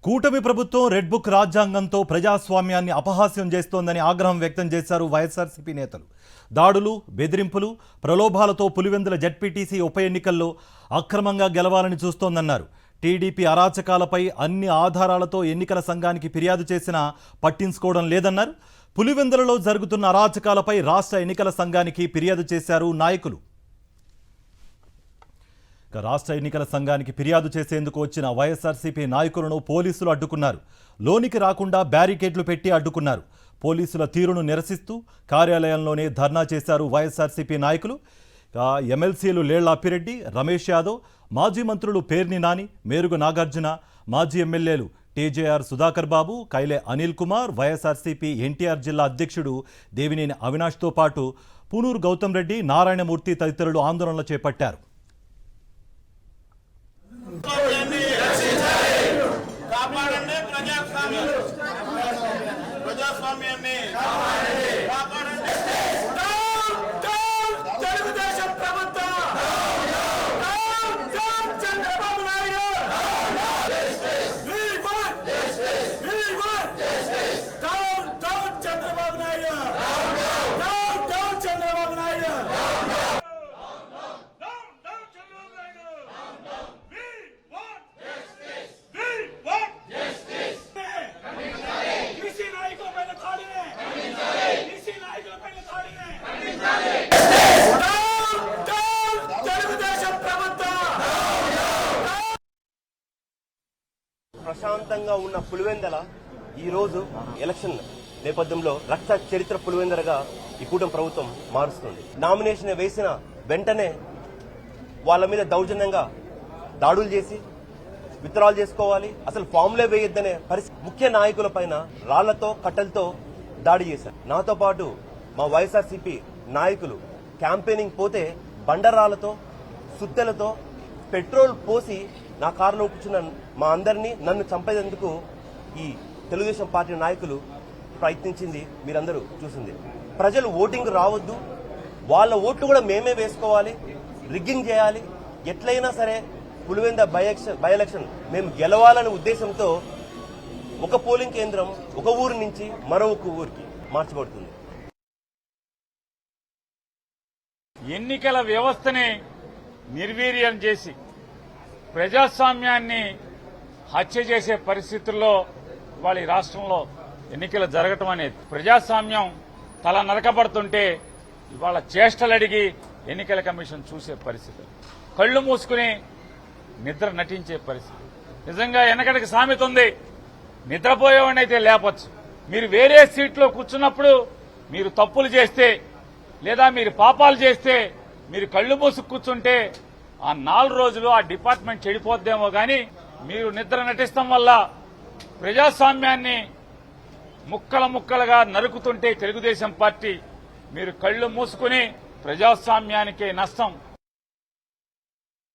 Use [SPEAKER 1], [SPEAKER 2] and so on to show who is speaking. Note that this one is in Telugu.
[SPEAKER 1] కూటమి ప్రభుత్వం రెడ్ బుక్ రాజ్యాంగంతో ప్రజాస్వామ్యాన్ని అపహాస్యం చేస్తోందని ఆగ్రహం వ్యక్తం చేశారు వైఎస్ఆర్సీపీ నేతలు. దాడులు, బెదిరింపులు, ప్రలోభాలతో పులివెందుల జెడ్పీటీసీ ఉప ఎన్నికల్లో అక్రమంగా గెలవాలని చూస్తోందన్నారు. టీడీపీ అరాచకాలపై అన్ని ఆధారాలతో ఎన్నికల సంఘానికి ఫిర్యాదు చేసినా పట్టించుకోవడం లేదన్నారు. పులివెందులలో జరుగుతున్న అరాచకాలపై రాష్ట్ర ఎన్నికల సంఘానికి ఫిర్యాదు చేశారు నాయకులు. రాష్ట్ర ఎన్నికల సంఘానికి ఫిర్యాదు చేసేందుకు వచ్చిన వైఎస్ఆర్సీపీ నాయకులను పోలీసులు అడ్డుకున్నారు. లోనికి రాకుండా బ్యారికేడ్లు పెట్టి అడ్డుకున్నారు. పోలీసుల తీరును నిరసిస్తూ కార్యాలయంలోనే ధర్నా చేశారు వైఎస్ఆర్సీపీ నాయకులు. ఎమ్మెల్సీలు లేళ్ల అప్పిరెడ్డి, రమేష్ యాదవ్, మాజీ మంత్రులు పేర్ని నాని, మేరుగు నాగార్జున, మాజీ ఎమ్మెల్యేలు టీజేఆర్ సుధాకర్ బాబు, కైలే అనిల్ కుమార్, వైఎస్ఆర్సీపీ ఎన్టీఆర్ జిల్లా అధ్యక్షుడు దేవినేని అవినాష్తో పాటు పూనూరు గౌతమ్ రెడ్డి, నారాయణమూర్తి తదితరులు ఆందోళనలు చేపట్టారు.
[SPEAKER 2] ప్రశాంతంగా ఉన్న పులివెందల ఈ రోజు ఎలక్షన్ నేపథ్యంలో రక్త చరిత్ర పులివెందరగా ఈ కూటమి ప్రభుత్వం మారుస్తుంది. నామినేషన్ వేసిన వెంటనే వాళ్ళ మీద దౌర్జన్యంగా దాడులు చేసి విత్డ్రాల్ చేసుకోవాలి, అసలు ఫామ్లే వేయొద్దనే పరిస్థితి. ముఖ్య నాయకుల పైన రాళ్లతో కట్టెలతో దాడి చేశారు. నాతో పాటు మా వైఎస్ఆర్సీపీ నాయకులు క్యాంపెయినింగ్ పోతే బండరాళ్లతో, సుత్తెలతో పెట్రోల్ పోసి నా కారులో కూర్చున్న మా అందరినీ నన్ను చంపేందుకు ఈ తెలుగుదేశం పార్టీ నాయకులు ప్రయత్నించింది మీరందరూ చూసింది. ప్రజలు ఓటింగ్ రావద్దు, వాళ్ళ ఓట్లు కూడా మేమే వేసుకోవాలి, రిగ్గింగ్ చేయాలి, ఎట్లయినా సరే పులివెంద బై ఎలక్షన్ మేము గెలవాలనే ఉద్దేశంతో ఒక పోలింగ్ కేంద్రం ఒక ఊరు నుంచి మరొక ఊరికి మార్చబడుతుంది.
[SPEAKER 3] ఎన్నికల వ్యవస్థని నిర్వీర్యం చేసి ప్రజాస్వామ్యాన్ని హత్య చేసే పరిస్థితుల్లో ఇవాళ ఈ రాష్ట్రంలో ఎన్నికలు జరగటం అనేది, ప్రజాస్వామ్యం తల నరకబడుతుంటే ఇవాళ చేష్టలడిగి ఎన్నికల కమిషన్ చూసే పరిస్థితి, కళ్లు మూసుకుని నిద్ర నటించే పరిస్థితి. నిజంగా వెనకటికి సామెత ఉంది, నిద్రపోయేవాడిని అయితే లేపొచ్చు. మీరు వేరే సీట్లో కూర్చున్నప్పుడు మీరు తప్పులు చేస్తే లేదా మీరు పాపాలు చేస్తే మీరు కళ్లు మూసుకు కూర్చుంటే ఆ 4 రోజులు ఆ డిపార్ట్మెంట్ చెడిపోద్దేమో కానీ మీరు నిద్ర నటిస్తాం వల్ల ప్రజాస్వామ్యాన్ని ముక్కల ముక్కలుగా నరుకుతుంటే తెలుగుదేశం పార్టీ మీరు కళ్లు మూసుకుని ప్రజాస్వామ్యానికే నష్టం,